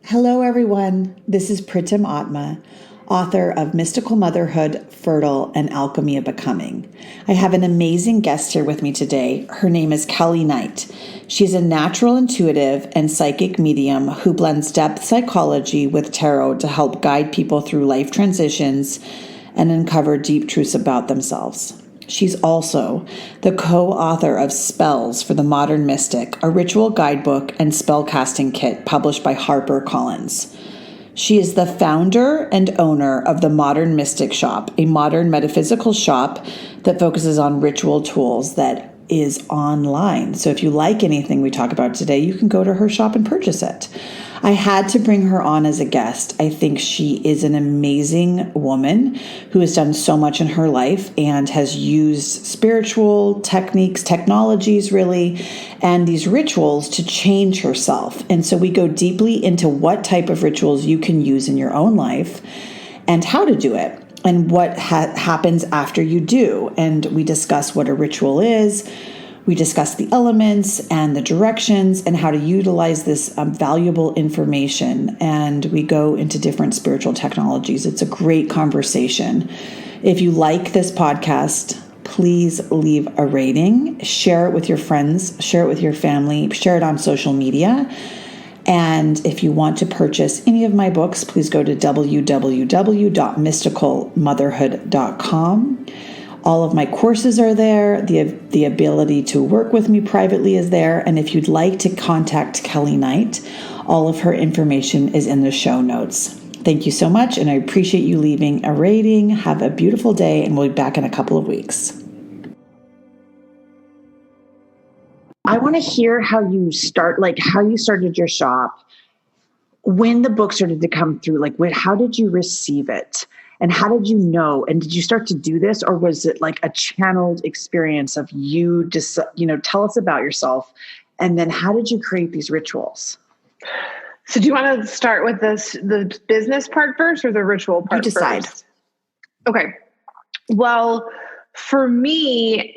Hello, everyone. This is Pritam Atma, author of Mystical Motherhood, Fertile, and Alchemy of Becoming. I have an amazing guest here with me today. Her name is Kelley Knight. She's a natural intuitive and psychic medium who blends depth psychology with tarot to help guide people through life transitions and uncover deep truths about themselves. She's also the co-author of Spells for the Modern Mystic, a ritual guidebook and spellcasting kit published by Harper Collins. She is the founder and owner of the Modern Mystic Shop, a modern metaphysical shop that focuses on ritual tools that is online. So if you like anything we talk about today, you can go to her shop and purchase it. I had to bring her on as a guest. I think she is an amazing woman who has done so much in her life and has used spiritual techniques, technologies really, and these rituals to change herself. And so we go deeply into what type of rituals you can use in your own life and how to do it and what happens after you do. And we discuss what a ritual is. We discuss the elements and the directions and how to utilize this valuable information. And we go into different spiritual technologies. It's a great conversation. If you like this podcast, please leave a rating, share it with your friends, share it with your family, share it on social media. And if you want to purchase any of my books, please go to www.mysticalmotherhood.com. All of my courses are there. The ability to work with me privately is there. And if you'd like to contact Kelley Knight, all of her information is in the show notes. Thank you so much, and I appreciate you leaving a rating. Have a beautiful day, and we'll be back in a couple of weeks. I want to hear how you started your shop, when the book started to come through, how did you receive it? And how did you know? And did you start to do this, or was it like a channeled experience of you just, tell us about yourself. And then how did you create these rituals? So do you want to start with the business part first or the ritual part first? You decide. Okay. Well, for me,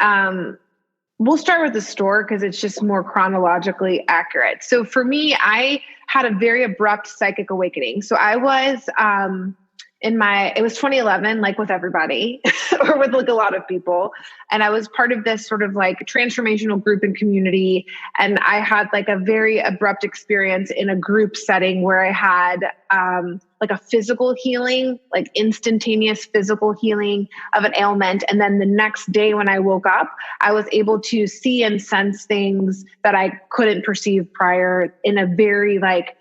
we'll start with the store because it's just more chronologically accurate. So for me, I had a very abrupt psychic awakening. So I was, it was 2011, like with everybody or with like a lot of people. And I was part of this sort of like transformational group and community. And I had like a very abrupt experience in a group setting where I had, like a physical healing, like instantaneous physical healing of an ailment. And then the next day when I woke up, I was able to see and sense things that I couldn't perceive prior in a very like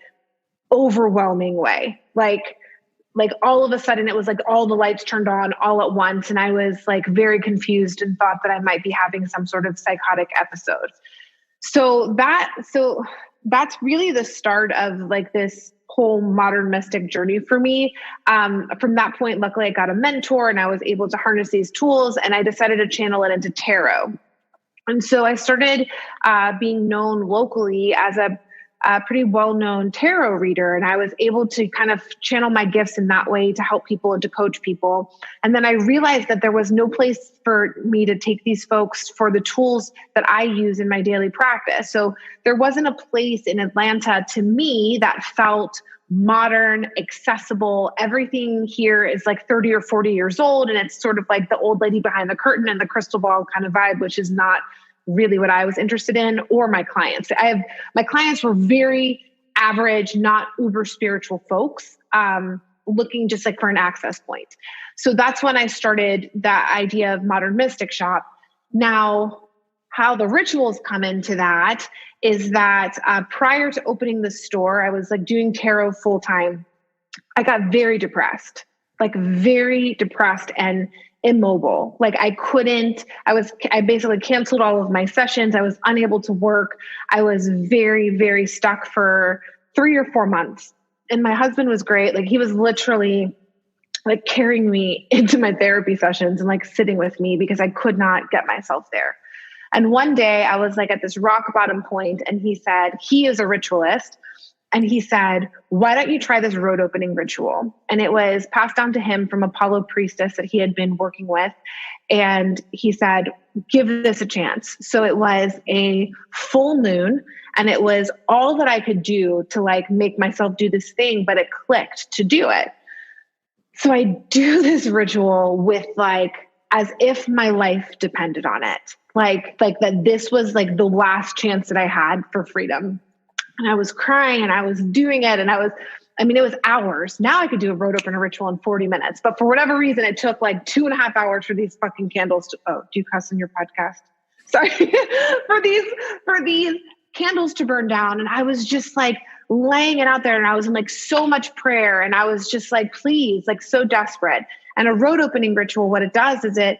overwhelming way. Like all of a sudden it was like all the lights turned on all at once. And I was like very confused and thought that I might be having some sort of psychotic episode. So that's really the start of like this whole modern mystic journey for me. From that point, luckily I got a mentor and I was able to harness these tools, and I decided to channel it into tarot. And so I started being known locally as a pretty well-known tarot reader. And I was able to kind of channel my gifts in that way to help people and to coach people. And then I realized that there was no place for me to take these folks for the tools that I use in my daily practice. So there wasn't a place in Atlanta to me that felt modern, accessible. Everything here is like 30 or 40 years old. And it's sort of like the old lady behind the curtain and the crystal ball kind of vibe, which is not really what I was interested in, or my clients. My clients were very average, not uber spiritual folks, looking just like for an access point. So that's when I started that idea of Modern Mystic Shop. Now, how the rituals come into that is that prior to opening the store, I was like doing tarot full time. I got very depressed and immobile. Like I basically canceled all of my sessions. I was unable to work. I was very, very stuck for 3 or 4 months. And my husband was great. Like he was literally like carrying me into my therapy sessions and like sitting with me because I could not get myself there. And one day I was like at this rock bottom point, and he said, he is a ritualist. And he said, why don't you try this road opening ritual? And it was passed down to him from Apollo priestess that he had been working with. And he said, give this a chance. So it was a full moon, and it was all that I could do to like make myself do this thing, but it clicked to do it. So I do this ritual with like, as if my life depended on it. Like that this was like the last chance that I had for freedom. And I was crying and I was doing it. And it was hours. Now I could do a road opener ritual in 40 minutes. But for whatever reason, it took like 2.5 hours for these fucking candles to, do you cuss in your podcast? Sorry. for these candles to burn down. And I was just like laying it out there. And I was in like so much prayer. And I was just like, please, like so desperate. And a road opening ritual, what it does is it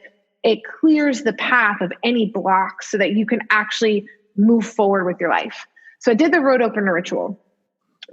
clears the path of any blocks so that you can actually move forward with your life. So I did the road opener ritual.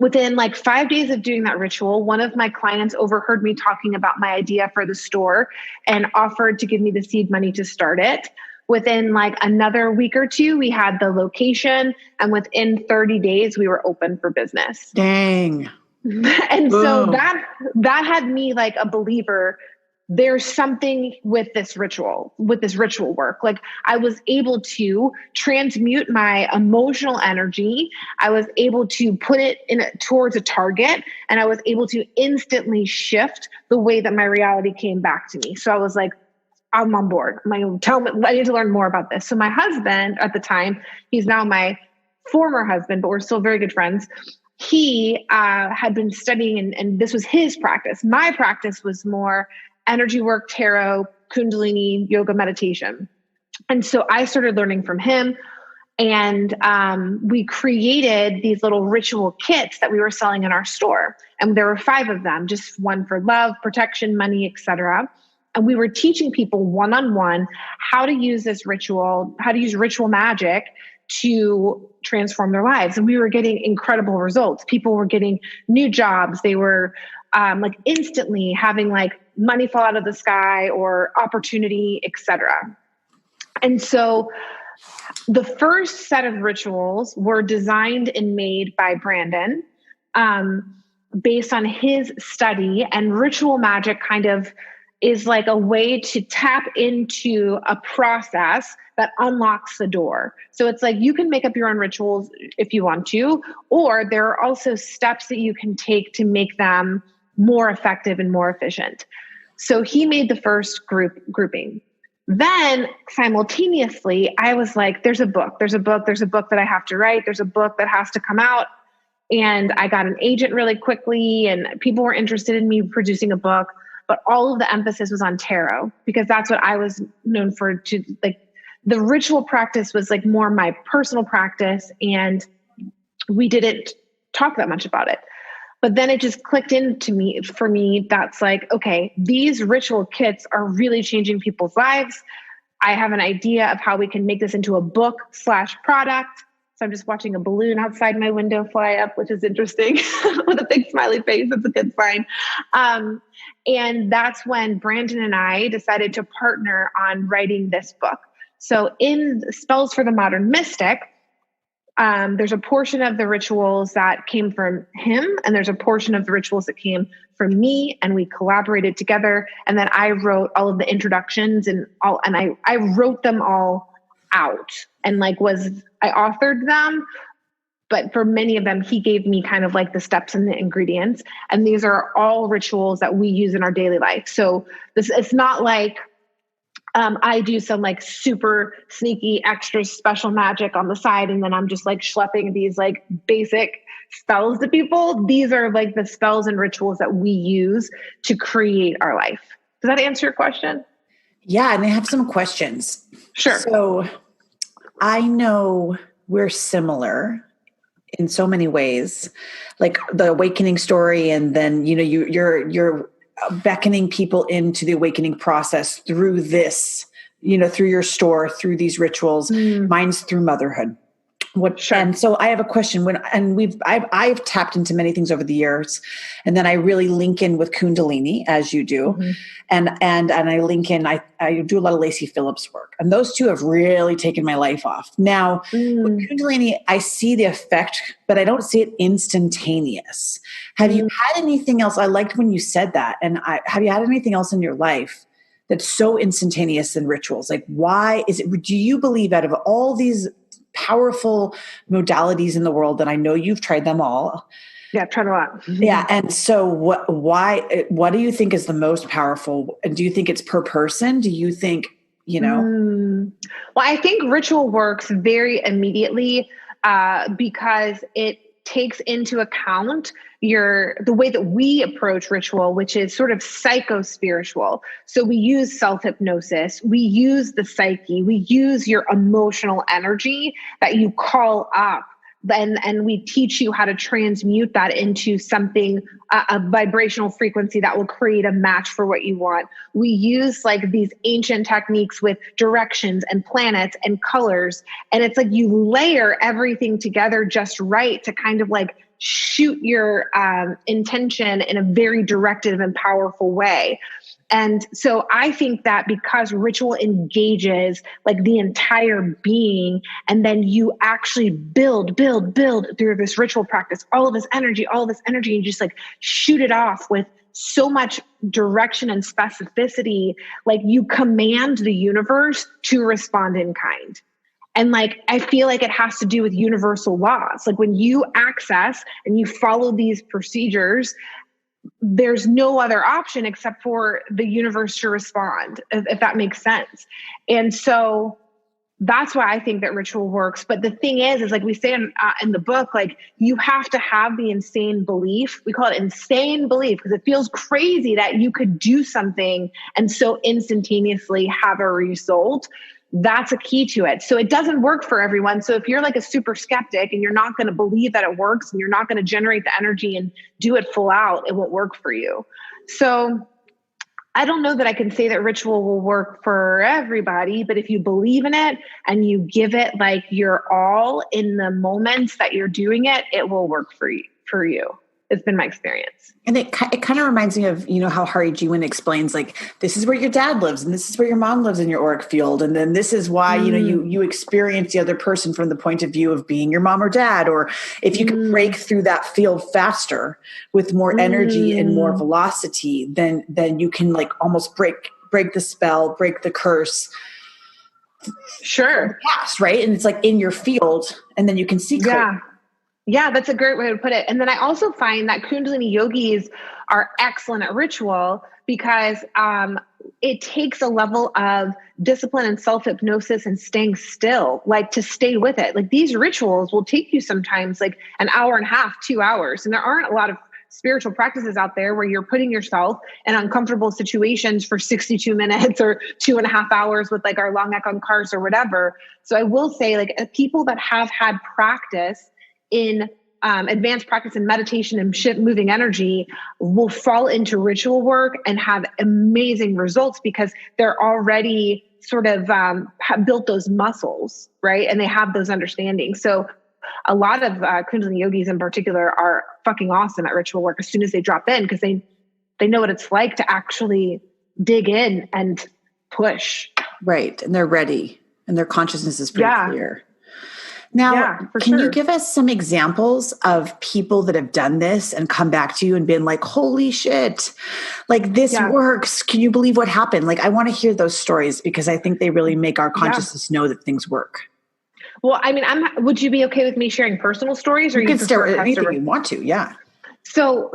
Within like 5 days of doing that ritual, one of my clients overheard me talking about my idea for the store and offered to give me the seed money to start it. Within like another week or two, we had the location, and within 30 days, we were open for business. Dang. And so that had me like a believer. There's something with this ritual work. Like I was able to transmute my emotional energy. I was able to put it towards a target, and I was able to instantly shift the way that my reality came back to me. So I was like, I'm on board. I need to learn more about this. So my husband at the time, he's now my former husband, but we're still very good friends. He had been studying, and this was his practice. My practice was more energy work, tarot, Kundalini, yoga, meditation. And so I started learning from him, and we created these little ritual kits that we were selling in our store. And there were 5 of them, just one for love, protection, money, etc. And we were teaching people one-on-one how to use this ritual, how to use ritual magic to transform their lives. And we were getting incredible results. People were getting new jobs. They were like instantly having like money fall out of the sky or opportunity, etc. And so the first set of rituals were designed and made by Brandon based on his study. And ritual magic kind of is like a way to tap into a process that unlocks the door. So it's like you can make up your own rituals if you want to, or there are also steps that you can take to make them more effective and more efficient. So he made the first grouping. Then simultaneously, I was like, there's a book that I have to write. There's a book that has to come out. And I got an agent really quickly, and people were interested in me producing a book, but all of the emphasis was on tarot because that's what I was known for. To like, the ritual practice was like more my personal practice, and we didn't talk that much about it. But then it just clicked for me, that's like, okay, these ritual kits are really changing people's lives. I have an idea of how we can make this into a book/product. So I'm just watching a balloon outside my window fly up, which is interesting with a big smiley face. That's a good sign. And that's when Brandon and I decided to partner on writing this book. So in Spells for the Modern Mystic, there's a portion of the rituals that came from him, and there's a portion of the rituals that came from me, and we collaborated together. And then I wrote all of the introductions and I wrote them all out, and I authored them. But for many of them, he gave me kind of like the steps and the ingredients. And these are all rituals that we use in our daily life. So it's not like I do some like super sneaky, extra special magic on the side, and then I'm just like schlepping these like basic spells to people. These are like the spells and rituals that we use to create our life. Does that answer your question? Yeah, and I have some questions. Sure. So I know we're similar in so many ways, like the awakening story, and then you're beckoning people into the awakening process through this, through your store, through these rituals. Mine's through motherhood. Sure. And so I have a question I've tapped into many things over the years, and then I really link in with Kundalini, as you do. Mm-hmm. And I link in, I do a lot of Lacey Phillips work, and those two have really taken my life off. Now with Kundalini, I see the effect, but I don't see it instantaneous. Have you had anything else? I liked when you said that. And have you had anything else in your life that's so instantaneous than rituals? Like, why is it, do you believe out of all these powerful modalities in the world, that I know you've tried them all? Yeah, I've tried a lot. Yeah. And so what do you think is the most powerful? And do you think it's per person? Do you think, Well, I think ritual works very immediately because it takes into account the way that we approach ritual, which is sort of psycho-spiritual. So we use self-hypnosis, we use the psyche, we use your emotional energy that you call up. And we teach you how to transmute that into something, a vibrational frequency that will create a match for what you want. We use like these ancient techniques with directions and planets and colors. And it's like you layer everything together just right to kind of like shoot your intention in a very directive and powerful way. And so I think that because ritual engages like the entire being, and then you actually build through this ritual practice, all of this energy, and just like shoot it off with so much direction and specificity, like you command the universe to respond in kind. And like, I feel like it has to do with universal laws. Like when you access and you follow these procedures, there's no other option except for the universe to respond, if that makes sense. And so that's why I think that ritual works. But the thing is like we say in the book, like you have to have the insane belief. We call it insane belief because it feels crazy that you could do something and so instantaneously have a result. That's a key to it. So it doesn't work for everyone. So if you're like a super skeptic and you're not going to believe that it works and you're not going to generate the energy and do it full out, it won't work for you. So I don't know that I can say that ritual will work for everybody, but if you believe in it and you give it like your all in the moments that you're doing it, it will work for you. It's been my experience. And it kind of reminds me of, how Hari Jiwin explains, like, this is where your dad lives and this is where your mom lives in your auric field. And then this is why, you experience the other person from the point of view of being your mom or dad, or if you can break through that field faster with more energy and more velocity, then you can like almost break the spell, break the curse. Sure. Past, right? And it's like in your field, and then you can see clearly. Yeah, that's a great way to put it. And then I also find that Kundalini yogis are excellent at ritual because it takes a level of discipline and self-hypnosis and staying still, like to stay with it. Like these rituals will take you sometimes like an hour and a half, 2 hours. And there aren't a lot of spiritual practices out there where you're putting yourself in uncomfortable situations for 62 minutes or 2.5 hours with like our long neck on cars or whatever. So I will say like people that have had practice in advanced practice in meditation and shift moving energy will fall into ritual work and have amazing results because they're already sort of have built those muscles, right? And they have those understandings. So a lot of Kundalini yogis in particular are fucking awesome at ritual work as soon as they drop in because they know what it's like to actually dig in and push. Right. And they're ready and their consciousness is pretty clear. Now, can you give us some examples of people that have done this and come back to you and been like, holy shit, like this works. Can you believe what happened? Like, I want to hear those stories because I think they really make our consciousness know that things work. Well, I mean, would you be okay with me sharing personal stories or you can start anything you want to? Yeah. So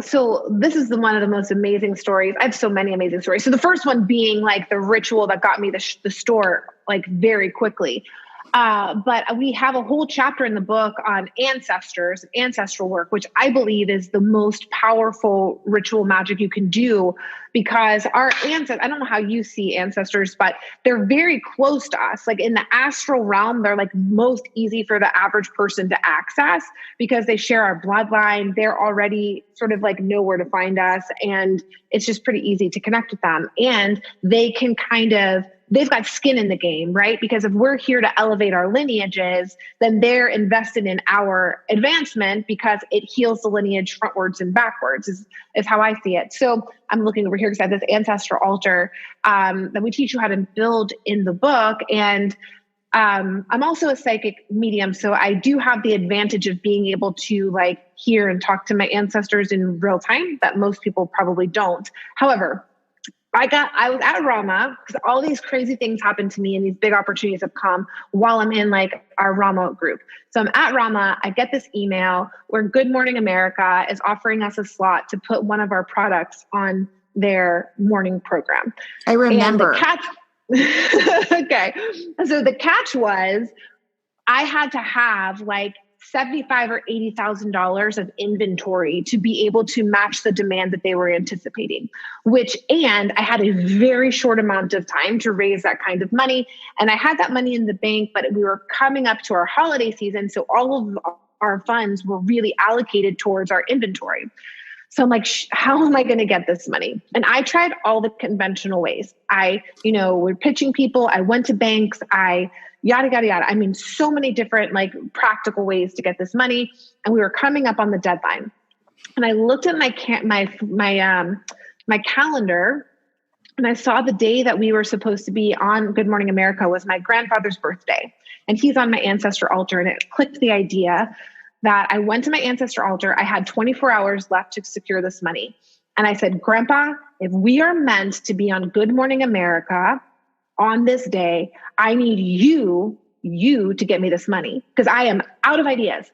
this is one of the most amazing stories. I have so many amazing stories. So the first one being like the ritual that got me the store like very quickly. But we have a whole chapter in the book on ancestors, ancestral work, which I believe is the most powerful ritual magic you can do because our ancestors, I don't know how you see ancestors, but they're very close to us. Like in the astral realm, they're like most easy for the average person to access because they share our bloodline. They're already sort of like know where to find us. And it's just pretty easy to connect with them. And they can kind of they've got skin in the game, right? Because if we're here to elevate our lineages, then they're invested in our advancement because it heals the lineage frontwards and backwards is how I see it. So I'm looking over here because I have this ancestral altar that we teach you how to build in the book. And I'm also a psychic medium. So I do have the advantage of being able to like hear and talk to my ancestors in real time that most people probably don't. However, I was at Rama because all these crazy things happened to me and these big opportunities have come while I'm in like our Rama group. So I'm at Rama. I get this email where Good Morning America is offering us a slot to put one of our products on their morning program. I remember. Okay. So the catch was I had to have like $75,000 or $80,000 of inventory to be able to match the demand that they were anticipating, and I had a very short amount of time to raise that kind of money. And I had that money in the bank, but we were coming up to our holiday season. So all of our funds were really allocated towards our inventory. So I'm like, how am I going to get this money? And I tried all the conventional ways. We're pitching people. I went to banks. Yada, yada, yada. I mean, so many different like practical ways to get this money. And we were coming up on the deadline. And I looked at my calendar and I saw the day that we were supposed to be on Good Morning America was my grandfather's birthday. And he's on my ancestor altar. And it clicked the idea that I went to my ancestor altar. I had 24 hours left to secure this money. And I said, Grandpa, if we are meant to be on Good Morning America on this day, I need you to get me this money because I am out of ideas,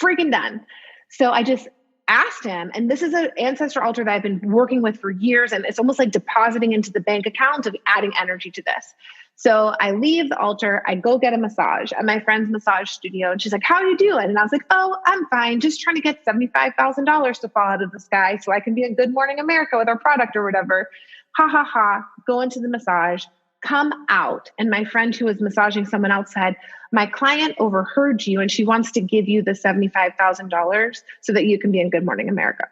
freaking done. So I just asked him, and this is an ancestor altar that I've been working with for years. And it's almost like depositing into the bank account of adding energy to this. So I leave the altar, I go get a massage at my friend's massage studio. And she's like, how are you doing? And I was like, oh, I'm fine. Just trying to get $75,000 to fall out of the sky so I can be in Good Morning America with our product or whatever. Ha ha ha, go into the massage, come out. And my friend who was massaging someone else said, my client overheard you and she wants to give you the $75,000 so that you can be in Good Morning America.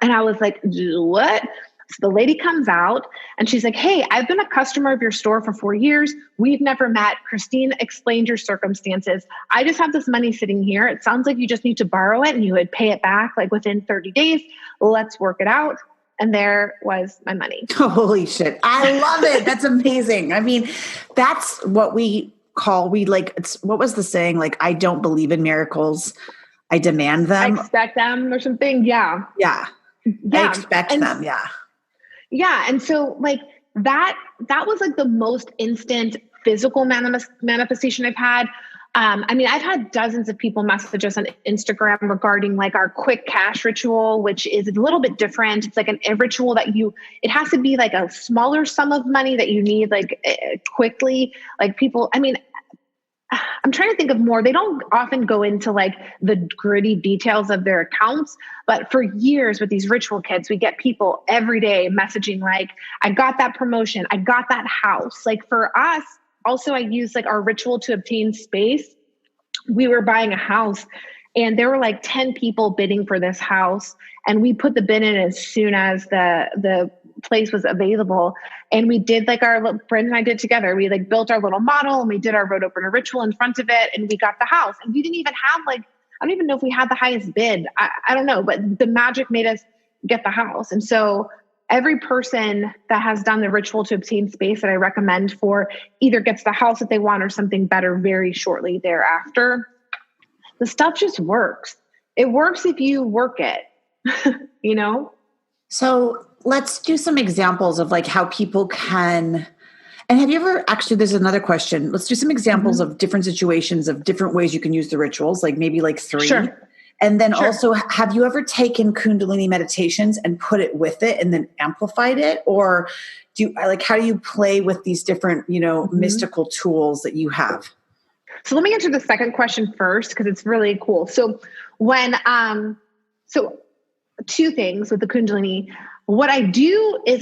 And I was like, what? So the lady comes out and she's like, hey, I've been a customer of your store for 4 years. We've never met. Christine explained your circumstances. I just have this money sitting here. It sounds like you just need to borrow it and you would pay it back like within 30 days. Let's work it out. And there was my money. Holy shit. I love it. That's amazing. I mean, that's what what was the saying? Like, I don't believe in miracles. I demand them. I expect them or something. Yeah. Yeah. I expect them. Yeah. Yeah. And so like that was like the most instant physical manifestation I've had. I've had dozens of people message us on Instagram regarding like our quick cash ritual, which is a little bit different. It's like a ritual that it has to be like a smaller sum of money that you need like quickly. Like people, I'm trying to think of more. They don't often go into like the gritty details of their accounts, but for years with these ritual kits, we get people every day messaging like, I got that promotion. I got that house. Like for us, also, I used like our ritual to obtain space. We were buying a house and there were like 10 people bidding for this house. And we put the bid in as soon as the place was available. And we did like our friend and I did together. We like built our little model and we did our road opener ritual in front of it. And we got the house and we didn't even have I don't even know if we had the highest bid. I don't know, but the magic made us get the house. And so every person that has done the ritual to obtain space that I recommend for either gets the house that they want or something better very shortly thereafter. The stuff just works. It works if you work it, you know? So let's do some examples of like how people can, and have you ever, actually, there's another question. Let's do some examples of different situations of different ways you can use the rituals, like maybe like 3. Sure. And then also, have you ever taken Kundalini meditations and put it with it and then amplified it? Or how do you play with these different, mystical tools that you have? So let me answer the second question first, because it's really cool. So when, two things with the Kundalini. What I do is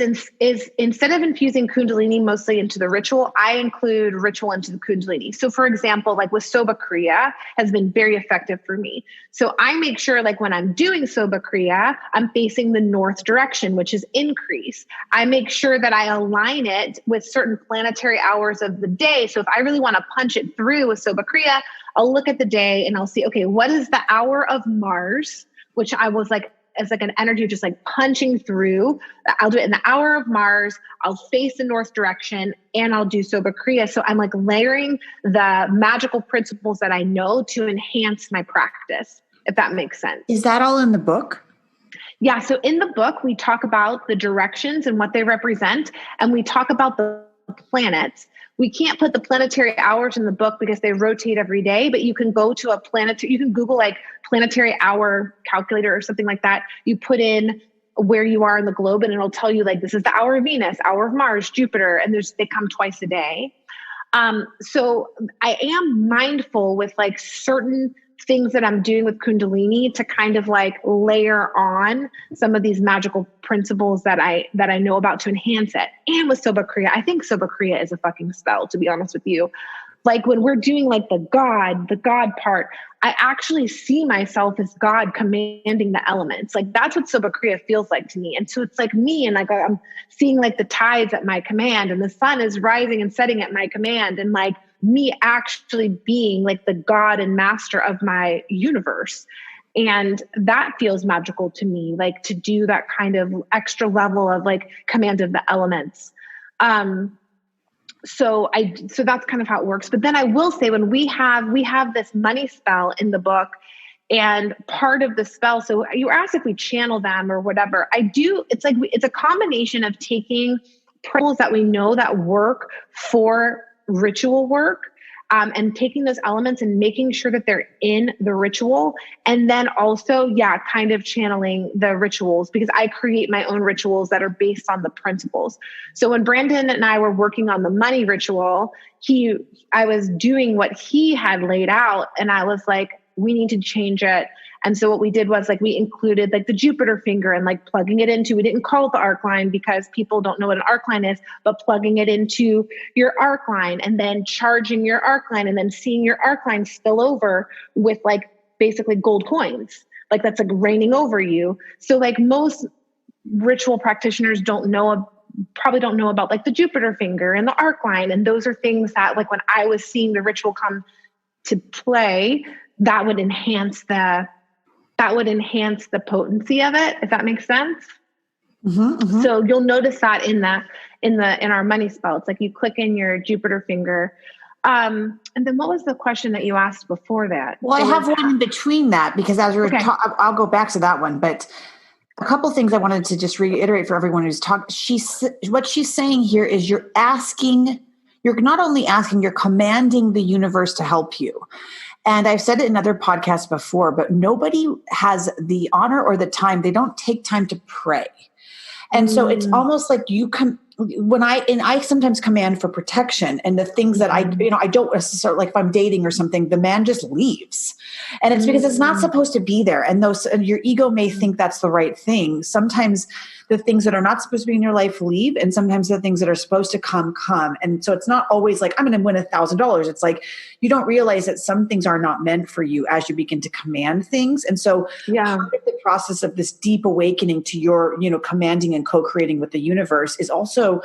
instead of infusing Kundalini mostly into the ritual, I include ritual into the Kundalini. So for example, like with Soba Kriya has been very effective for me. So I make sure like when I'm doing Soba Kriya, I'm facing the north direction, which is increase. I make sure that I align it with certain planetary hours of the day. So if I really want to punch it through with Soba Kriya, I'll look at the day and I'll see, okay, what is the hour of Mars, which I was like, as like an energy of just like punching through. I'll do it in the hour of Mars. I'll face the north direction and I'll do Soba Kriya. So I'm like layering the magical principles that I know to enhance my practice, if that makes sense. Is that all in the book? Yeah. So in the book, we talk about the directions and what they represent. And we talk about the planets. We can't put the planetary hours in the book because they rotate every day, but you can go to a planetary, you can Google like planetary hour calculator or something like that. You put in where you are in the globe and it'll tell you like, this is the hour of Venus, hour of Mars, Jupiter, and they come twice a day. So I am mindful with like certain things that I'm doing with Kundalini to kind of like layer on some of these magical principles that I know about to enhance it. And with Soba Kriya, I think Soba Kriya is a fucking spell, to be honest with you. Like when we're doing like the God part, I actually see myself as God commanding the elements. Like that's what Soba Kriya feels like to me. And so it's like me and like I'm seeing like the tides at my command and the sun is rising and setting at my command and like me actually being like the God and master of my universe. And that feels magical to me, like to do that kind of extra level of like command of the elements. So that's kind of how it works. But then I will say when we have this money spell in the book and part of the spell, so you asked if we channel them or whatever. It's a combination of taking principles that we know that work for ritual work, and taking those elements and making sure that they're in the ritual. And then also, kind of channeling the rituals because I create my own rituals that are based on the principles. So when Brandon and I were working on the money ritual, I was doing what he had laid out and I was like, we need to change it. And so what we did was like, we included like the Jupiter finger and like plugging it into, we didn't call it the arc line because people don't know what an arc line is, but plugging it into your arc line and then charging your arc line and then seeing your arc line spill over with like basically gold coins. Like that's like raining over you. So like most ritual practitioners probably don't know about like the Jupiter finger and the arc line. And those are things that like when I was seeing the ritual come to play, that would enhance the potency of it, if that makes sense. Mm-hmm, mm-hmm. So you'll notice that in our money spell. It's like you click in your Jupiter finger. And then what was the question that you asked before that? Well, I have one in between that because as we were I'll go back to that one, but a couple things I wanted to just reiterate for everyone who's talking. What she's saying here is you're not only asking, you're commanding the universe to help you. And I've said it in other podcasts before, but nobody has the honor or the time. They don't take time to pray. And so it's almost like I sometimes command for protection and the things that I don't necessarily, like if I'm dating or something, the man just leaves. And it's because it's not supposed to be there. And your ego may think that's the right thing. Sometimes the things that are not supposed to be in your life leave. And sometimes the things that are supposed to come. And so it's not always like, I'm going to win $1,000. It's like, you don't realize that some things are not meant for you as you begin to command things. And so part of the process of this deep awakening to your, commanding and co-creating with the universe is also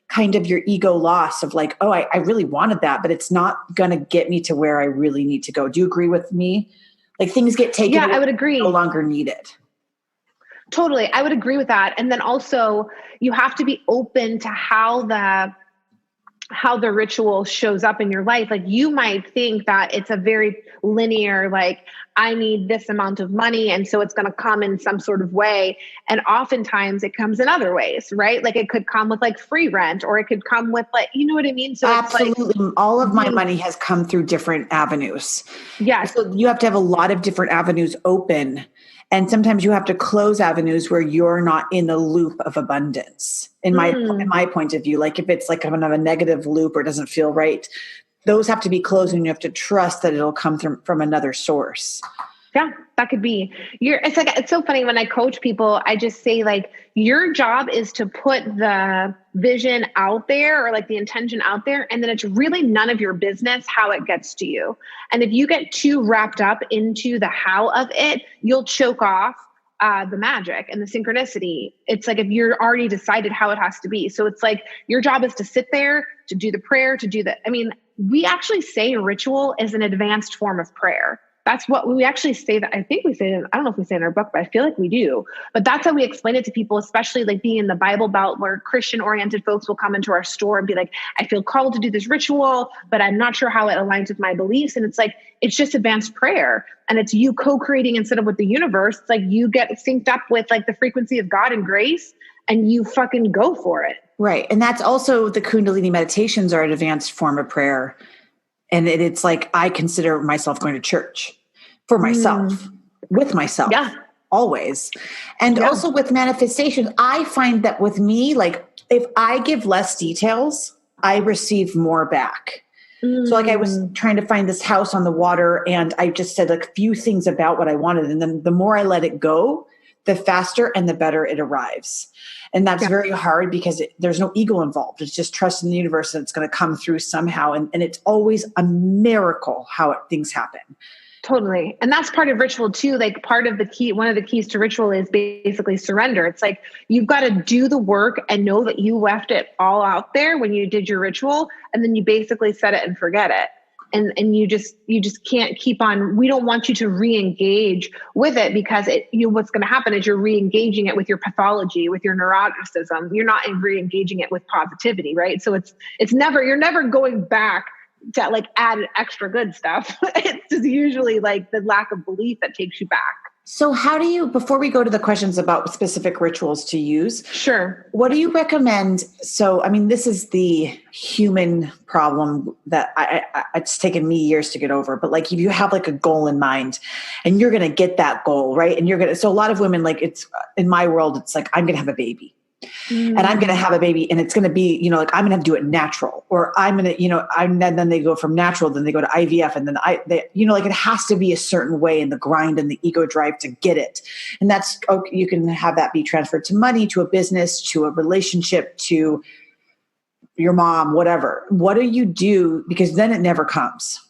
kind of your ego loss of like, oh, I really wanted that, but it's not going to get me to where I really need to go. Do you agree with me? Like things get taken away, I would agree. No longer needed. Totally. I would agree with that. And then also you have to be open to how the ritual shows up in your life. Like you might think that it's a very linear, like I need this amount of money. And so it's going to come in some sort of way. And oftentimes it comes in other ways, right? Like it could come with like free rent or it could come with like, you know what I mean? So absolutely. It's like, all of my money has come through different avenues. Yeah. So you have to have a lot of different avenues open. And sometimes you have to close avenues where you're not in the loop of abundance. In my point of view, like if it's like kind of a negative loop or doesn't feel right, those have to be closed and you have to trust that it'll come from another source. Yeah, that could be. It's so funny when I coach people, I just say like your job is to put the vision out there or like the intention out there, and then it's really none of your business how it gets to you. And if you get too wrapped up into the how of it, you'll choke off the magic and the synchronicity. It's like if you're already decided how it has to be. So it's like your job is to sit there, to do the prayer, to do the, I mean, we actually say ritual is an advanced form of prayer. That's what we actually say that I think we say, I don't know if we say in our book, but I feel like we do. But that's how we explain it to people, especially like being in the Bible Belt where Christian oriented folks will come into our store and be like, I feel called to do this ritual, but I'm not sure how it aligns with my beliefs. And it's like, it's just advanced prayer. And it's you co-creating instead of with the universe. It's like you get synced up with like the frequency of God and grace and you fucking go for it. Right. And that's also the Kundalini meditations are an advanced form of prayer. And it's like, I consider myself going to church for myself, with myself, always. And also with manifestation, I find that with me, like if I give less details, I receive more back. So like I was trying to find this house on the water and I just said like a few things about what I wanted. And then the more I let it go, the faster and the better it arrives. And that's very hard because there's no ego involved. It's just trust in the universe that it's going to come through somehow. And it's always a miracle how things happen. Totally. And that's part of ritual too. Like part of the key, one of the keys to ritual is basically surrender. It's like, you've got to do the work and know that you left it all out there when you did your ritual. And then you basically set it and forget it. And you just can't keep on. We don't want you to re-engage with it because what's going to happen is you're re-engaging it with your pathology, with your neuroticism. You're not re-engaging it with positivity, right? So you're never going back to like add extra good stuff. It's just usually like the lack of belief that takes you back. So how do you, before we go to the questions about specific rituals to use, sure, what do you recommend? So, I mean, this is the human problem that it's taken me years to get over, but like if you have like a goal in mind and you're going to get that goal, right? And so a lot of women, like it's in my world, it's like, I'm going to have a baby. And I'm going to have a baby and it's going to be, like I'm going to do it natural or I'm going to, then they go from natural, then they go to IVF and then like it has to be a certain way in the grind and the ego drive to get it. And that's, you can have that be transferred to money, to a business, to a relationship, to your mom, whatever. What do you do? Because then it never comes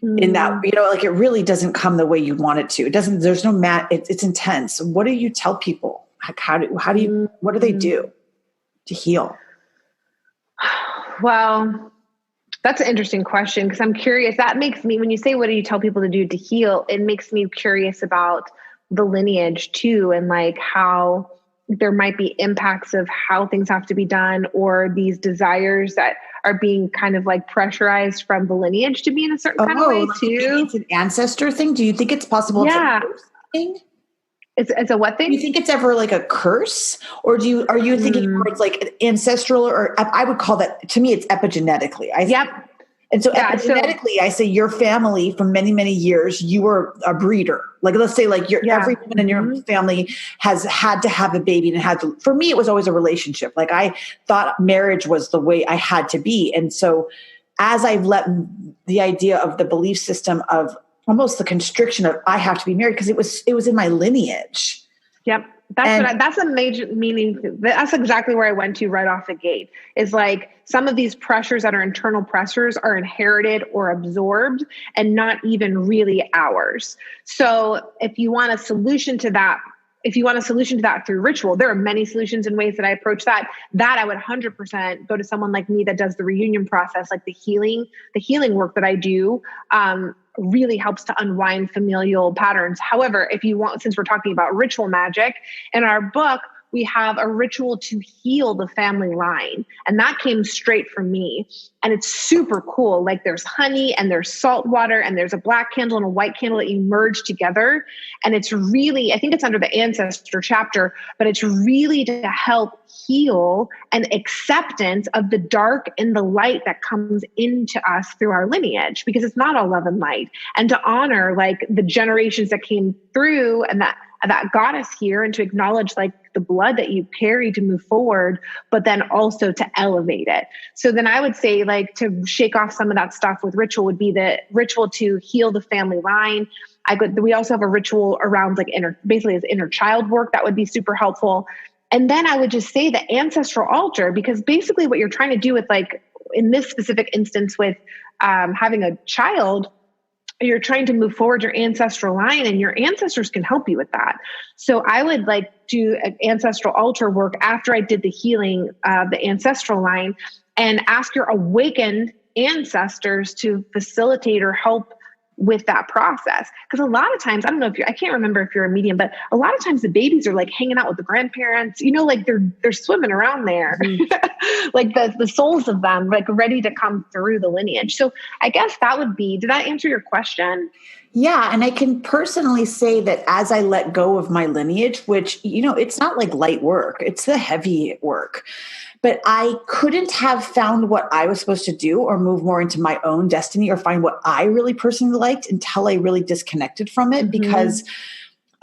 in that, like it really doesn't come the way you want it to. It doesn't, there's no it's intense. What do you tell people? What do they do to heal? Well, that's an interesting question because I'm curious. That makes me, when you say, what do you tell people to do to heal? It makes me curious about the lineage too. And like how there might be impacts of how things have to be done or these desires that are being kind of like pressurized from the lineage to be in a certain kind of way too. It's an ancestor thing. Do you think it's possible? Yeah. It's a curse thing? It's a what thing? Do you think it's ever like a curse or are you thinking more it's like ancestral or I would call that, to me, it's epigenetically. Yep. And so epigenetically, I say your family for many, many years, you were a breeder. Like, let's say like every woman in your family has had to have a baby and for me, it was always a relationship. Like I thought marriage was the way I had to be. And so as I've let the idea of the belief system of almost the constriction of I have to be married because it was in my lineage. Yep. That's a major meaning. That's exactly where I went to right off the gate is like some of these pressures that are internal pressures are inherited or absorbed and not even really ours. So if you want a solution to that, through ritual, there are many solutions and ways that I approach that I would 100% go to someone like me that does the reunion process, like the healing work that I do, really helps to unwind familial patterns. However, if you want, since we're talking about ritual magic, in our book, we have a ritual to heal the family line. And that came straight from me. And it's super cool. Like there's honey and there's salt water and there's a black candle and a white candle that you merge together. And it's really, I think it's under the ancestor chapter, but it's really to help heal and acceptance of the dark and the light that comes into us through our lineage, because it's not all love and light. And to honor like the generations that came through and that got us here, and to acknowledge like the blood that you carry to move forward, but then also to elevate it. So then I would say like to shake off some of that stuff with ritual would be the ritual to heal the family line. We also have a ritual around like basically as inner child work that would be super helpful. And then I would just say the ancestral altar, because basically what you're trying to do with, like, in this specific instance with having a child, you're trying to move forward your ancestral line, and your ancestors can help you with that. So I would like do an ancestral altar work after I did the healing of the ancestral line, and ask your awakened ancestors to facilitate or help with that process. Because a lot of times, I don't know I can't remember if you're a medium, but a lot of times the babies are like hanging out with the grandparents, like they're swimming around there, like the souls of them, like ready to come through the lineage. So I guess did that answer your question? Yeah. And I can personally say that as I let go of my lineage, which, it's not like light work, it's the heavy work. But I couldn't have found what I was supposed to do or move more into my own destiny or find what I really personally liked until I really disconnected from it, because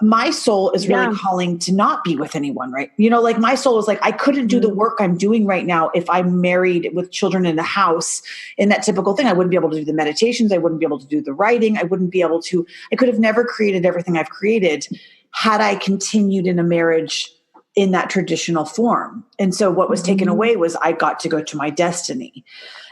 my soul is really calling to not be with anyone, right? Like my soul is like, I couldn't do the work I'm doing right now if I'm married with children in the house in that typical thing. I wouldn't be able to do the meditations. I wouldn't be able to do the writing. I could have never created everything I've created had I continued in a marriage in that traditional form. And so what was taken away was I got to go to my destiny.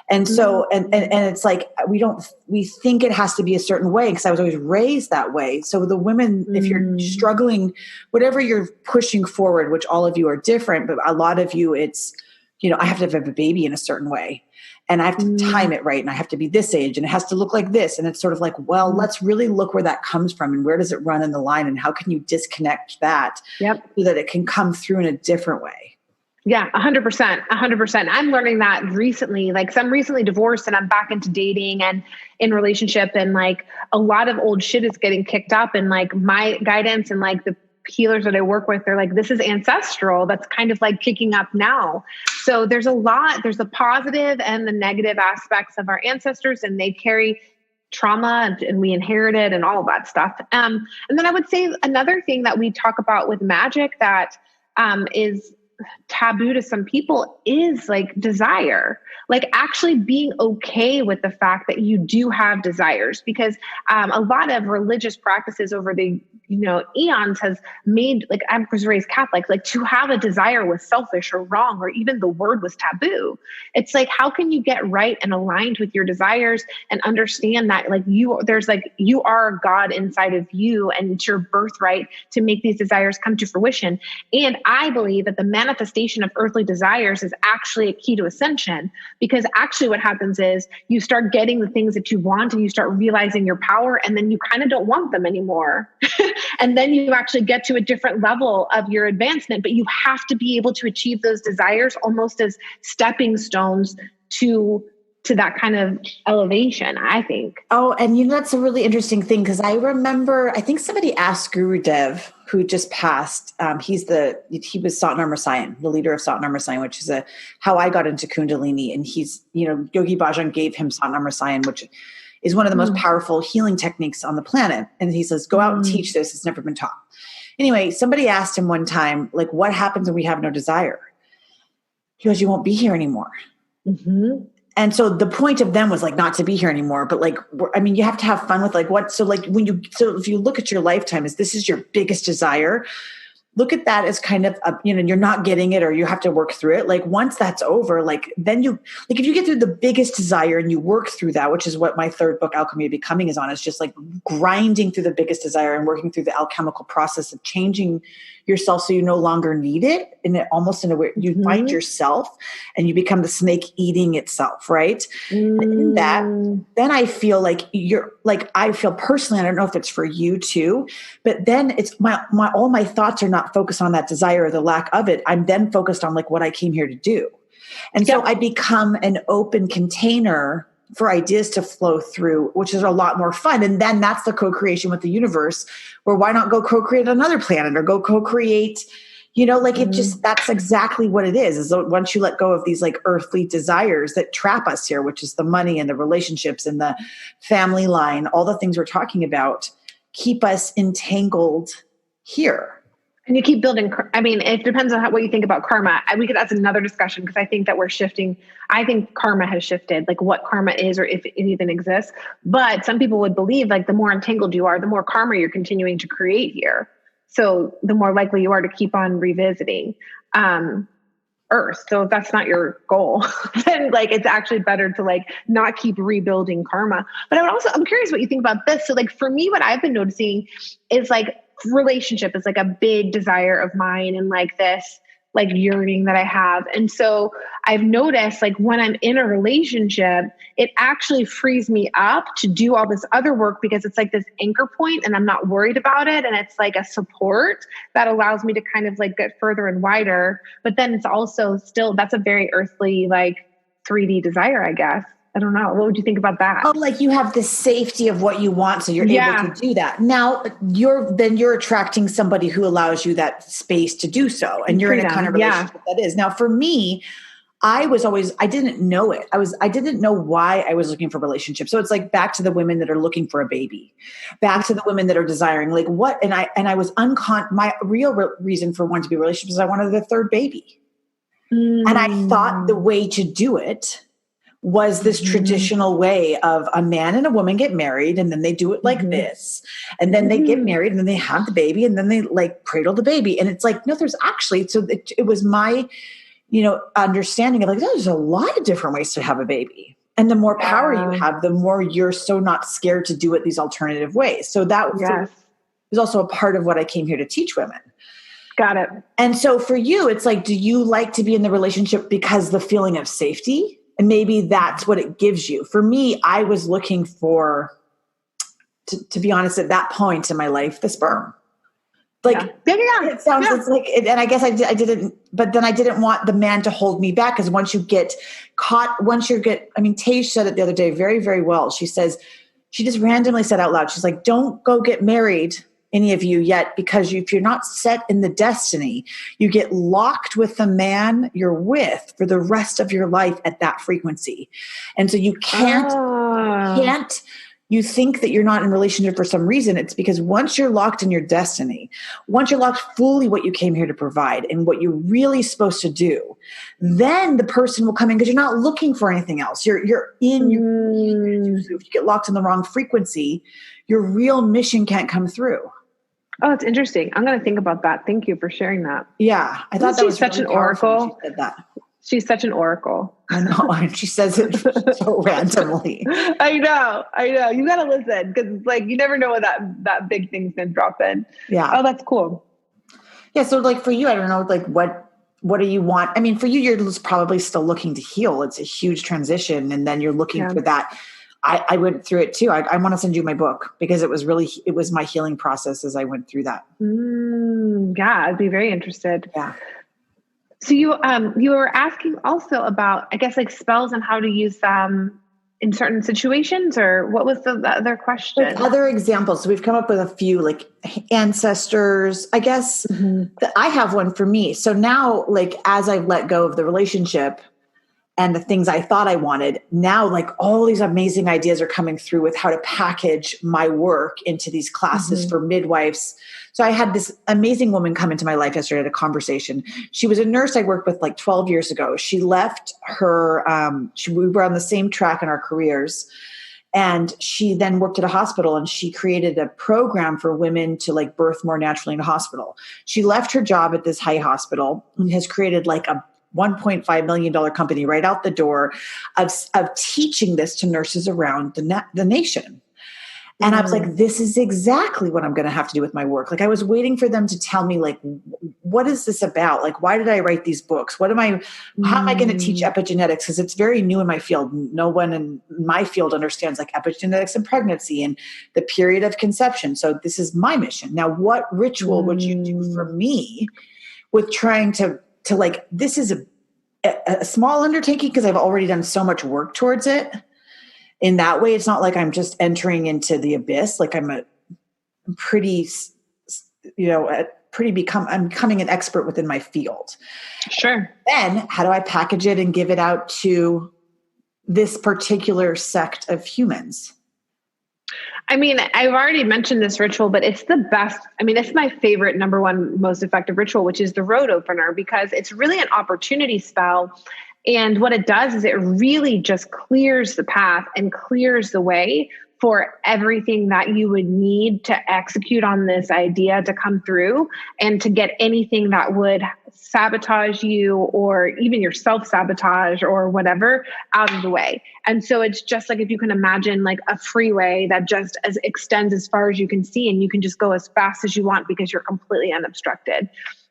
And so, and it's like, we think it has to be a certain way, because I was always raised that way. So the women, if you're struggling, whatever you're pushing forward, which all of you are different, but a lot of you, it's, I have to have a baby in a certain way, and I have to time it right, and I have to be this age, and it has to look like this. And it's sort of like, well, let's really look where that comes from, and where does it run in the line, and how can you disconnect that so that it can come through in a different way? Yeah, 100%. I'm learning that recently, like, 'cause I'm recently divorced and I'm back into dating and in relationship, and like a lot of old shit is getting kicked up, and like my guidance and like the healers that I work with, they're like, this is ancestral. That's kind of like kicking up now. So there's the positive and the negative aspects of our ancestors, and they carry trauma and we inherit it and all of that stuff. And then I would say another thing that we talk about with magic that is taboo to some people is like desire, like actually being okay with the fact that you do have desires, because a lot of religious practices over the eons has made, like, I was raised Catholic, like to have a desire was selfish or wrong, or even the word was taboo. It's like, how can you get right and aligned with your desires and understand that like you are God inside of you, and it's your birthright to make these desires come to fruition. And I believe that the manifestation of earthly desires is actually a key to ascension, because actually what happens is you start getting the things that you want, and you start realizing your power, and then you kind of don't want them anymore. And then you actually get to a different level of your advancement, but you have to be able to achieve those desires almost as stepping stones to that kind of elevation, I think. Oh, and that's a really interesting thing, because I remember, I think somebody asked Guru Dev, who just passed. He was Satnam Rasayan, the leader of Satnam Rasayan, which is how I got into Kundalini. And he's, Yogi Bhajan gave him Satnam Rasayan, which is one of the most powerful healing techniques on the planet. And he says, go out and teach this. It's never been taught. Anyway, somebody asked him one time, like, what happens when we have no desire? He goes, you won't be here anymore. Mm-hmm. And so the point of them was like not to be here anymore, but like, I mean, you have to have fun with like what, so like if you look at your lifetime as this is your biggest desire, look at that as kind of, you're not getting it, or you have to work through it. Like once that's over, like then if you get through the biggest desire and you work through that, which is what my third book, Alchemy of Becoming, is on, is just like grinding through the biggest desire and working through the alchemical process of changing yourself so you no longer need it. And it almost in a way you find yourself and you become the snake eating itself, right? And in that, then I feel like I feel personally, I don't know if it's for you too, but then it's all my thoughts are not focused on that desire or the lack of it. I'm then focused on like what I came here to do. And so I become an open container for ideas to flow through, which is a lot more fun. And then that's the co-creation with the universe, where why not go co-create another planet or go co-create, it just, that's exactly what it is once you let go of these like earthly desires that trap us here, which is the money and the relationships and the family line, all the things we're talking about keep us entangled here. And you keep building. I mean, it depends on what you think about karma. That's another discussion because I think that we're shifting. I think karma has shifted, like what karma is or if it even exists. But some people would believe like the more entangled you are, the more karma you're continuing to create here. So the more likely you are to keep on revisiting Earth. So if that's not your goal, then like it's actually better to like not keep rebuilding karma. But I'm curious what you think about this. So like for me, what I've been noticing is like relationship is like a big desire of mine and like this like yearning that I have. And so I've noticed like when I'm in a relationship, it actually frees me up to do all this other work because it's like this anchor point and I'm not worried about it. And it's like a support that allows me to kind of like get further and wider. But then it's also still, that's a very earthly, like 3D desire, I guess. I don't know. What would you think about that? Oh, like you have the safety of what you want, so you're able to do that. Now you're attracting somebody who allows you that space to do so, and you're in a kind of relationship that is. Now, for me, I didn't know it. I didn't know why I was looking for relationships. So it's like back to the women that are looking for a baby, back to the women that are desiring like what, and I was my real reason for wanting to be in relationships is I wanted the third baby, and I thought the way to do it was this traditional way of a man and a woman get married and then they do it like this. And then they get married and then they have the baby and then they like cradle the baby. And it's like, no, there's actually, so it was my, understanding of like, there's a lot of different ways to have a baby. And the more power you have, the more you're so not scared to do it these alternative ways. So that was also a part of what I came here to teach women. Got it. And so for you, it's like, do you like to be in the relationship because the feeling of safety? And maybe that's what it gives you. For me, I was looking for, to be honest, at that point in my life, the sperm. Like, it sounds it's like, and I guess I didn't, but then I didn't want the man to hold me back. Because once you get caught, Tage said it the other day very, very well. She says, she just randomly said out loud, she's like, don't go get married, any of you yet, because if you're not set in the destiny, you get locked with the man you're with for the rest of your life at that frequency. And so you can't, you think that you're not in a relationship for some reason. It's because once you're locked in your destiny, once you're locked fully what you came here to provide and what you're really supposed to do, then the person will come in because you're not looking for anything else. You're in your, so if you get locked in the wrong frequency, your real mission can't come through. Oh, it's interesting. I'm going to think about that. Thank you for sharing that. Yeah. I thought that was such really an oracle. She said that. She's such an oracle. I know. And she says it so randomly. I know. You got to listen because it's like, you never know what that big thing's going to drop in. Yeah. Oh, that's cool. Yeah. So like for you, I don't know, like what do you want? I mean, for you, you're probably still looking to heal. It's a huge transition. And then you're looking for that. I went through it too. I want to send you my book because it was my healing process as I went through that. Yeah, I'd be very interested. Yeah. So you were asking also about, I guess, like spells and how to use them in certain situations, or what was the other question? Like other examples. So we've come up with a few, like ancestors, I guess. I have one for me. So now, like, as I've let go of the relationship and the things I thought I wanted, now like all these amazing ideas are coming through with how to package my work into these classes for midwives. So I had this amazing woman come into my life yesterday at a conversation. She was a nurse I worked with like 12 years ago. She left her, we were on the same track in our careers. And she then worked at a hospital and she created a program for women to like birth more naturally in a hospital. She left her job at this high hospital and has created like a $1.5 million company right out the door of teaching this to nurses around the nation. And I was like, this is exactly what I'm going to have to do with my work. Like I was waiting for them to tell me like, what is this about? Like, why did I write these books? How am I going to teach epigenetics? Because it's very new in my field. No one in my field understands like epigenetics and pregnancy and the period of conception. So this is my mission. Now, what ritual would you do for me with trying to like, this is a small undertaking because I've already done so much work towards it. In that way, it's not like I'm just entering into the abyss. Like I'm becoming an expert within my field. Sure. Then how do I package it and give it out to this particular sect of humans? I mean, I've already mentioned this ritual, but it's the best. I mean, it's my favorite number one most effective ritual, which is the road opener, because it's really an opportunity spell. And what it does is it really just clears the path and clears the way for everything that you would need to execute on this idea to come through, and to get anything that would sabotage you or even your self-sabotage or whatever out of the way. And so it's just like, if you can imagine like a freeway that just extends as far as you can see, and you can just go as fast as you want because you're completely unobstructed.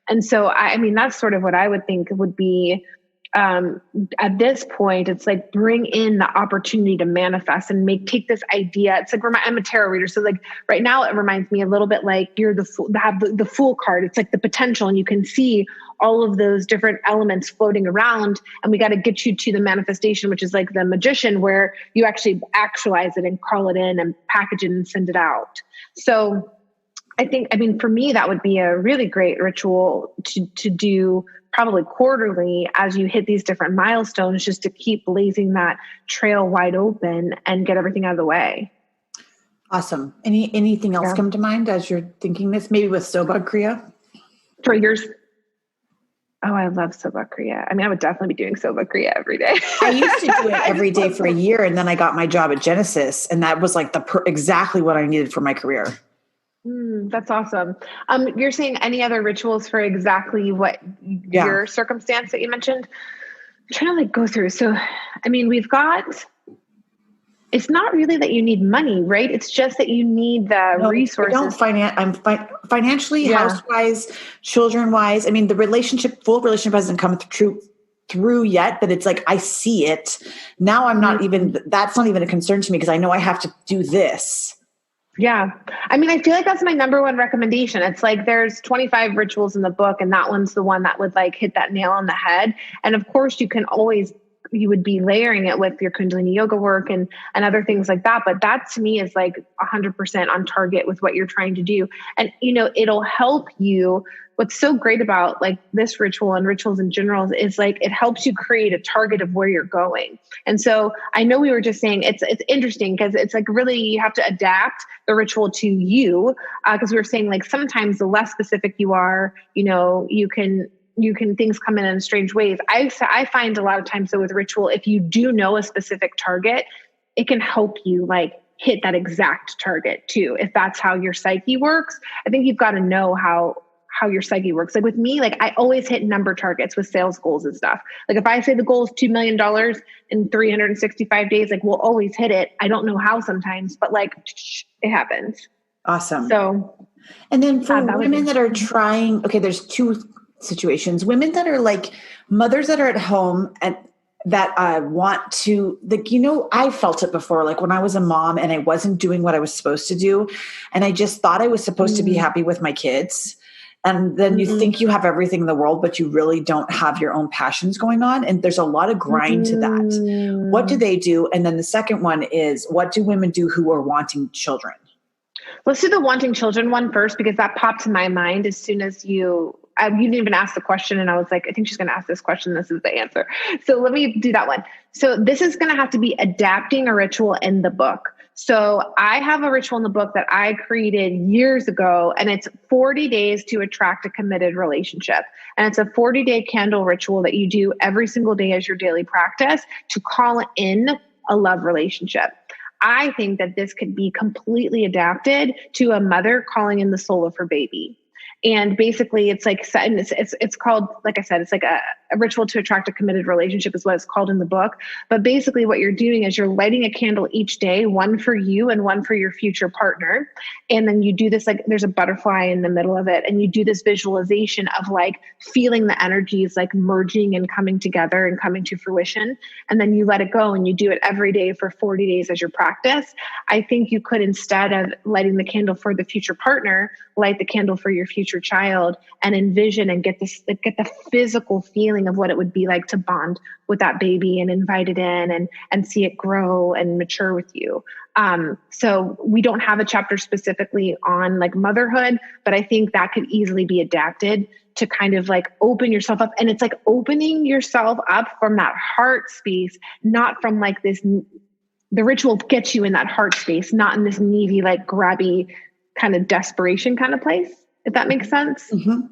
And so, I mean, that's sort of what I would think would be, at this point, it's like, bring in the opportunity to manifest and take this idea. It's like, I'm a tarot reader. So like right now it reminds me a little bit like you're the fool card. It's like the potential, and you can see all of those different elements floating around, and we got to get you to the manifestation, which is like the magician, where you actually actualize it and call it in and package it and send it out. So I mean, for me, that would be a really great ritual to do probably quarterly as you hit these different milestones, just to keep blazing that trail wide open and get everything out of the way. Awesome. Anything else come to mind as you're thinking this? Maybe with Sobha Kriya? For yours? Oh, I love Sobha Kriya. I mean, I would definitely be doing Sobha Kriya every day. I used to do it every day for a year, and then I got my job at Genesis, and that was like exactly what I needed for my career. That's awesome. You're saying any other rituals for exactly what your circumstance that you mentioned? I'm trying to like go through. So, I mean, it's not really that you need money, right? It's just that you need the resources. I'm financially, house-wise, children-wise. I mean, full relationship hasn't come through yet, but it's like, I see it. Now I'm not even, that's not even a concern to me, because I know I have to do this. Yeah. I mean, I feel like that's my number one recommendation. It's like, there's 25 rituals in the book, and that one's the one that would like hit that nail on the head. And of course you would be layering it with your Kundalini yoga work and other things like that. But that to me is like 100% on target with what you're trying to do. And, it'll help you. What's so great about like this ritual and rituals in general is like, it helps you create a target of where you're going. And so I know we were just saying it's interesting, because it's like, really, you have to adapt the ritual to you. Cause we were saying like, sometimes the less specific you are, you can things come in strange ways. I find a lot of times, though, with ritual, if you do know a specific target, it can help you like hit that exact target too. If that's how your psyche works, I think you've got to know how your psyche works. Like with me, like I always hit number targets with sales goals and stuff. Like if I say the goal is $2 million in 365 days, like we'll always hit it. I don't know how sometimes, but like it happens. Awesome. So, and then for women that are trying, there's two situations. Women that are like mothers that are at home and that want to, like, I felt it before, like when I was a mom and I wasn't doing what I was supposed to do. And I just thought I was supposed to be happy with my kids. And then you think you have everything in the world, but you really don't have your own passions going on. And there's a lot of grind to that. What do they do? And then the second one is, what do women do who are wanting children? Let's do the wanting children one first, because that popped in my mind as soon as you didn't even ask the question. And I was like, I think she's going to ask this question. This is the answer. So let me do that one. So this is going to have to be adapting a ritual in the book. So I have a ritual in the book that I created years ago, and it's 40 days to attract a committed relationship. And it's a 40-day candle ritual that you do every single day as your daily practice to call in a love relationship. I think that this could be completely adapted to a mother calling in the soul of her baby. And basically it's like, it's called, like I said, it's like a ritual to attract a committed relationship is what it's called in the book. But basically what you're doing is you're lighting a candle each day, one for you and one for your future partner. And then you do this, like there's a butterfly in the middle of it. And you do this visualization of like feeling the energies like merging and coming together and coming to fruition. And then you let it go, and you do it every day for 40 days as your practice. I think you could, instead of lighting the candle for the future partner, light the candle for your future child, and envision and get the physical feeling of what it would be like to bond with that baby and invite it in and see it grow and mature with you. So we don't have a chapter specifically on like motherhood, but I think that could easily be adapted to kind of like open yourself up. And it's like opening yourself up from that heart space, not from like this the ritual gets you in that heart space, not in this needy, like grabby kind of desperation kind of place, if that makes sense. Mm-hmm.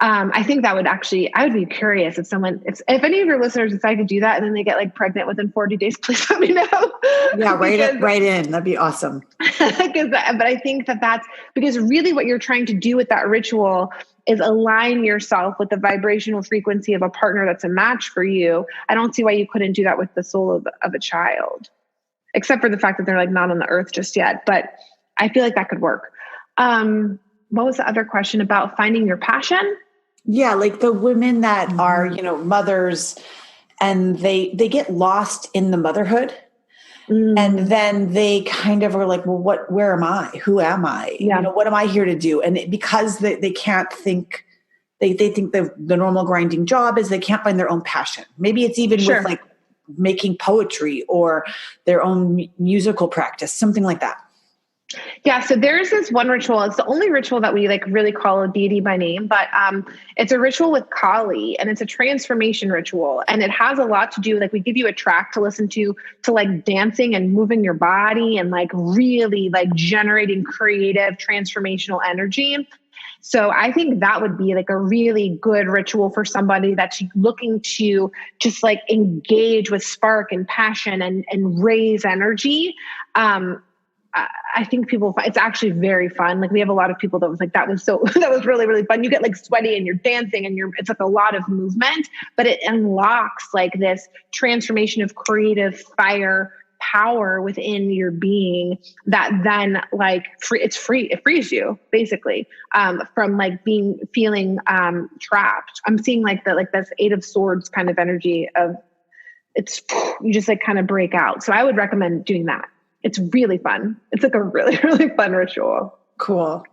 I think that would actually, I would be curious if if any of your listeners decide to do that and then they get like pregnant within 40 days, please let me know. Yeah, right in. That'd be awesome. But I think that's because really what you're trying to do with that ritual is align yourself with the vibrational frequency of a partner that's a match for you. I don't see why you couldn't do that with the soul of a child, except for the fact that they're like not on the earth just yet. But I feel like that could work. What was the other question about finding your passion? Yeah, like the women that are, mothers, and they get lost in the motherhood. And then they kind of are like, well, where am I? Who am I? Yeah. What am I here to do? And because they can't think, they think the normal grinding job is they can't find their own passion. Maybe it's even with like making poetry or their own musical practice, something like that. Yeah. So there's this one ritual. It's the only ritual that we like really call a deity by name, but it's a ritual with Kali, and it's a transformation ritual. And it has a lot to do, like we give you a track to listen to like dancing and moving your body and like really like generating creative transformational energy. So I think that would be like a really good ritual for somebody that's looking to just like engage with spark and passion and raise energy. I think it's actually very fun. Like we have a lot of people that was like, that was really, really fun. You get like sweaty and you're dancing and it's like a lot of movement, but it unlocks like this transformation of creative fire power within your being that then like it frees you basically, from like feeling trapped. I'm seeing like this 8 of Swords kind of energy of you just like kind of break out. So I would recommend doing that. It's really fun. It's like a really, really fun ritual. Cool.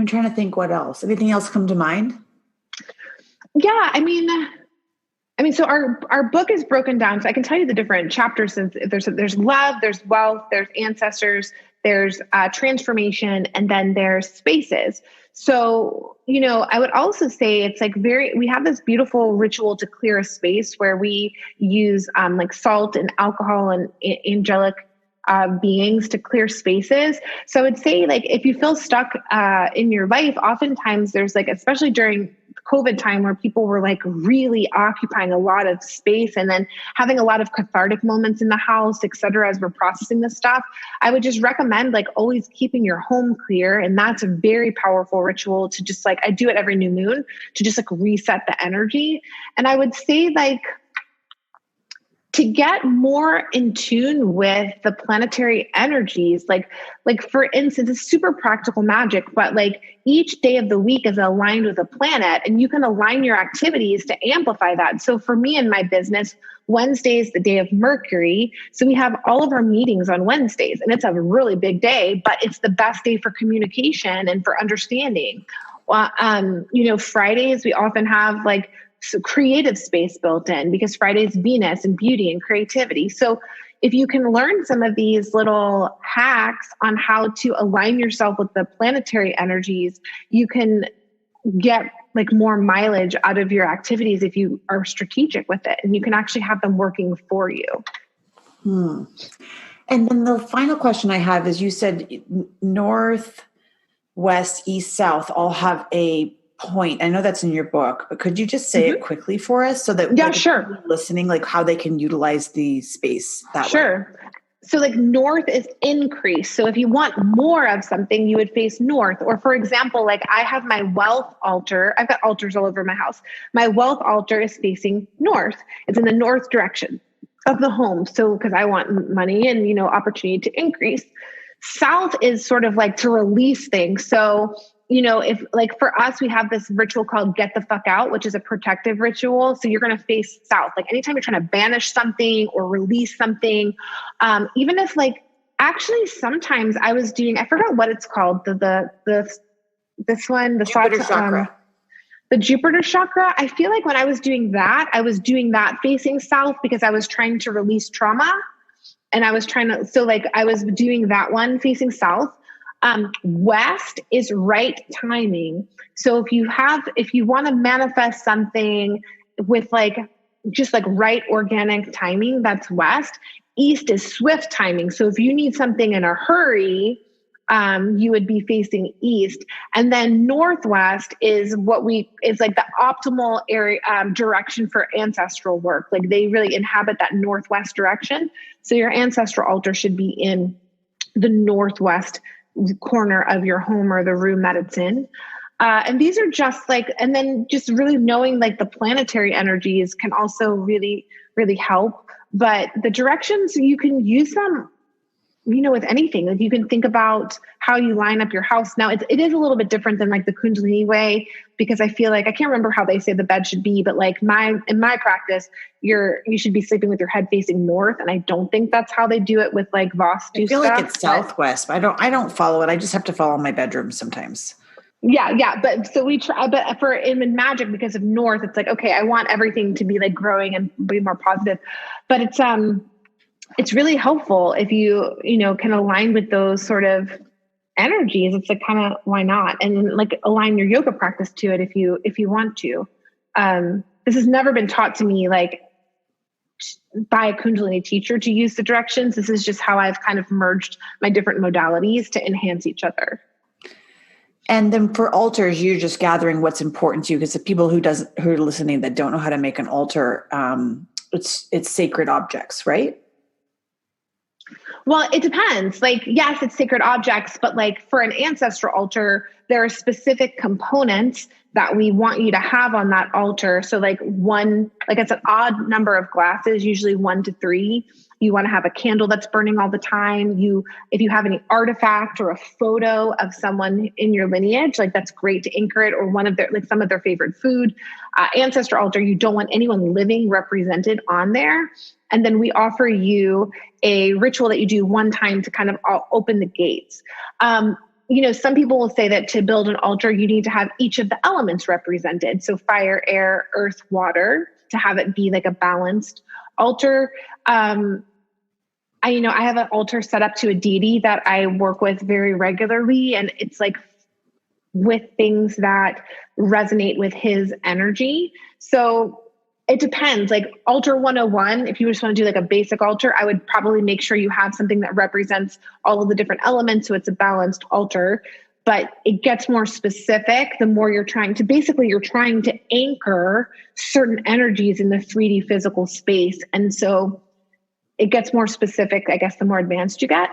I'm trying to think what else. Anything else come to mind? Yeah. I mean, so our book is broken down. So I can tell you the different chapters. Since there's love, there's wealth, there's ancestors, there's transformation, and then there's spaces. So, I would also say it's like we have this beautiful ritual to clear a space where we use like salt and alcohol and angelic beings to clear spaces. So I would say like, if you feel stuck in your life, oftentimes there's like, especially during COVID time where people were like really occupying a lot of space and then having a lot of cathartic moments in the house, et cetera, as we're processing this stuff, I would just recommend like always keeping your home clear. And that's a very powerful ritual to just like, I do it every new moon to just like reset the energy. And I would say like, to get more in tune with the planetary energies, like for instance, it's super practical magic, but like each day of the week is aligned with a planet and you can align your activities to amplify that. So for me and my business, Wednesday is the day of Mercury. So we have all of our meetings on Wednesdays and it's a really big day, but it's the best day for communication and for understanding. Fridays, we often have like creative space built in because Friday's Venus and beauty and creativity. So if you can learn some of these little hacks on how to align yourself with the planetary energies, you can get like more mileage out of your activities if you are strategic with it, and you can actually have them working for you. And then the final question I have is, you said north, west, east, south all have a point. I know that's in your book, but could you just say it quickly for us so that sure. Listening, like how they can utilize the space that way? Sure. So like north is increase. So if you want more of something, you would face north. Or for example, like I have my wealth altar. I've got altars all over my house. My wealth altar is facing north. It's in the north direction of the home. So because I want money and, opportunity to increase. South is sort of like to release things. So if like for us, we have this ritual called Get the Fuck Out, which is a protective ritual. So you're going to face south. Like anytime you're trying to banish something or release something, even if like, actually sometimes I was doing, I forgot what it's called. The Jupiter chakra. The Jupiter chakra. I feel like when I was doing that facing south because I was trying to release trauma and I was I was doing that one facing south. West is right timing. So if you want to manifest something with like, just like right organic timing, that's west. east is swift timing. So if you need something in a hurry, you would be facing east. And then northwest is it's like the optimal area, direction for ancestral work. Like they really inhabit that northwest direction. So your ancestral altar should be in the northwest corner of your home or the room that it's in. And these are just like, and then just really knowing like the planetary energies can also really, really help. But the directions, you can use them, with anything. Like you can think about how you line up your house. Now it is a little bit different than like the Kundalini way, because I feel like, I can't remember how they say the bed should be, but like in my practice, you should be sleeping with your head facing north. And I don't think that's how they do it with like Vastu I feel stuff, like it's southwest, but I don't follow it. I just have to follow my bedroom sometimes. Yeah. But so we try, but in magic, because of north, it's like, okay, I want everything to be like growing and be more positive, but it's really helpful if you can align with those sort of energies. It's like, kind of, why not? And then like align your yoga practice to it if you want to. This has never been taught to me like by a Kundalini teacher to use the directions. This is just how I've kind of merged my different modalities to enhance each other. And then for altars, you're just gathering what's important to you, because the people who are listening that don't know how to make an altar, it's sacred objects, right? Well, it depends. Like, yes, it's sacred objects, but like for an ancestral altar, there are specific components that we want you to have on that altar. So like it's an odd number of glasses, usually 1 to 3. You want to have a candle that's burning all the time. If you have any artifact or a photo of someone in your lineage, like that's great to anchor it, or one of some of their favorite food. Ancestor altar, you don't want anyone living represented on there. And then we offer you a ritual that you do one time to kind of open the gates. Some people will say that to build an altar, you need to have each of the elements represented. So fire, air, earth, water, to have it be like a balanced altar. I have an altar set up to a deity that I work with very regularly, and it's like with things that resonate with his energy. So it depends. Like altar 101, if you just want to do like a basic altar, I would probably make sure you have something that represents all of the different elements, so it's a balanced altar. But it gets more specific the more you're trying to anchor certain energies in the 3D physical space. And so it gets more specific, I guess, the more advanced you get.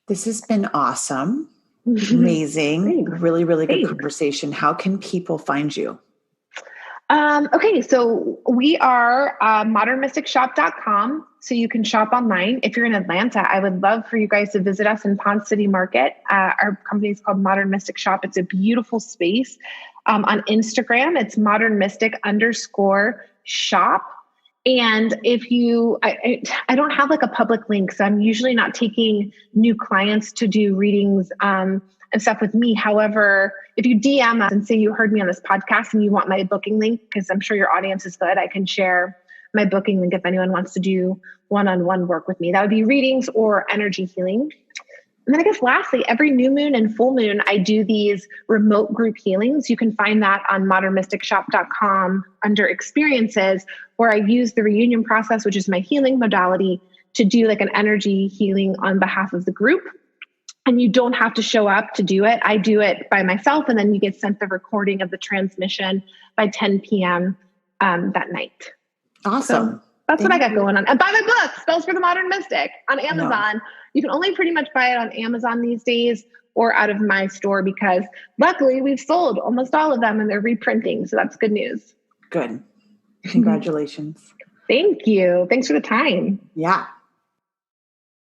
This has been awesome. Amazing. Thanks. Really, really good conversation. How can people find you? Okay, so we are modernmysticshop.com, so you can shop online. If you're in Atlanta, I would love for you guys to visit us in Ponce City Market. Our company is called Modern Mystic Shop. It's a beautiful space. On Instagram, it's modernmystic_shop. And if I don't have like a public link, so I'm usually not taking new clients to do readings and stuff with me. However, if you DM us and say you heard me on this podcast and you want my booking link, because I'm sure your audience is good, I can share my booking link if anyone wants to do one-on-one work with me. That would be readings or energy healing. And then I guess lastly, every new moon and full moon, I do these remote group healings. You can find that on modernmysticshop.com under experiences, where I use the reunion process, which is my healing modality, to do like an energy healing on behalf of the group. And you don't have to show up to do it. I do it by myself, and then you get sent the recording of the transmission by 10 p.m. That night. Awesome. So that's what I got going on. And buy my book, Spells for the Modern Mystic, on Amazon. You can only pretty much buy it on Amazon these days or out of my store, because luckily we've sold almost all of them and they're reprinting. So that's good news. Good. Congratulations. Thank you. Thanks for the time. Yeah.